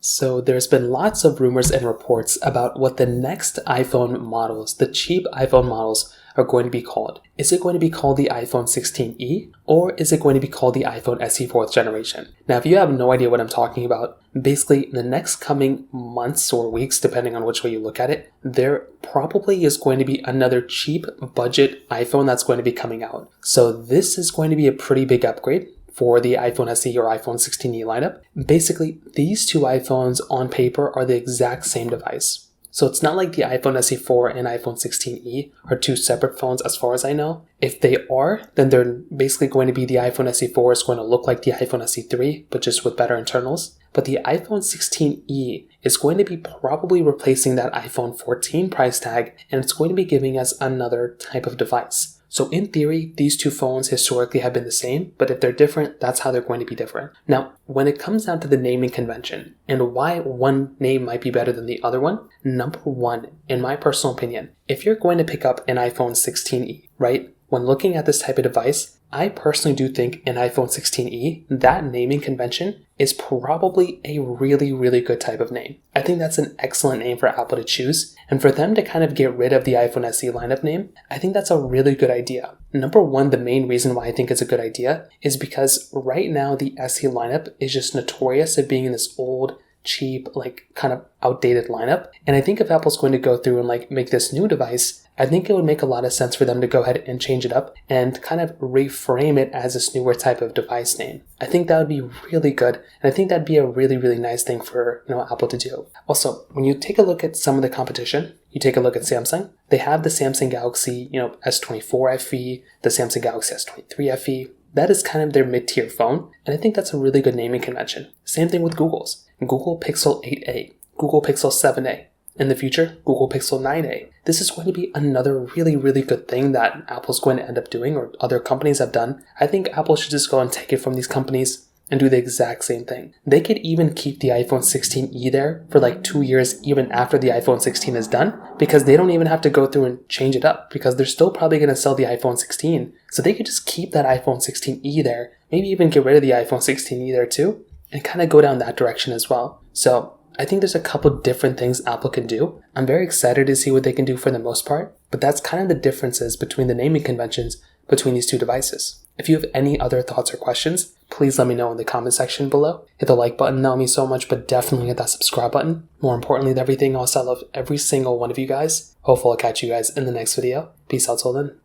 So there's been lots of rumors and reports about what the next iPhone models, the cheap iPhone models, are going to be called. Is it going to be called the iPhone 16e, or is it going to be called the iPhone SE 4th generation? Now, if you have no idea what I'm talking about, basically in the next coming months or weeks, depending on which way you look at it, there probably is going to be another cheap budget iPhone that's going to be coming out. So this is going to be a pretty big upgrade for the iPhone SE or iPhone 16e lineup. Basically, these two iPhones on paper are the exact same device. So it's not like the iPhone SE 4 and iPhone 16e are two separate phones as far as I know. If they are, then they're basically going to be the iPhone SE 4 is going to look like the iPhone SE 3, but just with better internals. But the iPhone 16e is going to be probably replacing that iPhone 14 price tag, and it's going to be giving us another type of device. So in theory, these two phones historically have been the same, but if they're different, that's how they're going to be different. Now, when it comes down to the naming convention and why one name might be better than the other one, number one, in my personal opinion, if you're going to pick up an iPhone 16e, right? When looking at this type of device, I personally do think an iPhone 16e, that naming convention is probably a really, really good type of name. I think that's an excellent name for Apple to choose, and for them to kind of get rid of the iPhone SE lineup name, I think that's a really good idea. Number one, the main reason why I think it's a good idea is because right now the SE lineup is just notorious of being in this old, cheap, kind of outdated lineup. And I think if Apple's going to go through and make this new device, I think it would make a lot of sense for them to go ahead and change it up and kind of reframe it as this newer type of device name. I think that would be really good, and I think that'd be a really, really nice thing for Apple to do. Also, when you take a look at some of the competition, you take a look at Samsung, they have the Samsung Galaxy S24 FE, the Samsung Galaxy S23 FE. That is kind of their mid-tier phone, and I think that's a really good naming convention. Same thing with Google's. Google Pixel 8a, Google Pixel 7a. In the future, Google Pixel 9a. This is going to be another really, really good thing that Apple's going to end up doing, or other companies have done. I think Apple should just go and take it from these companies and do the exact same thing. They could even keep the iPhone 16e there for 2 years even after the iPhone 16 is done, because they don't even have to go through and change it up, because they're still probably going to sell the iPhone 16. So they could just keep that iPhone 16e there, maybe even get rid of the iPhone 16e there too, and kind of go down that direction as well. So I think there's a couple different things Apple can do. I'm very excited to see what they can do for the most part, but that's kind of the differences between the naming conventions between these two devices. If you have any other thoughts or questions, please let me know in the comment section below. Hit the like button, that would mean so much, but definitely hit that subscribe button. More importantly than everything else, I love every single one of you guys. Hopefully I'll catch you guys in the next video. Peace out till then.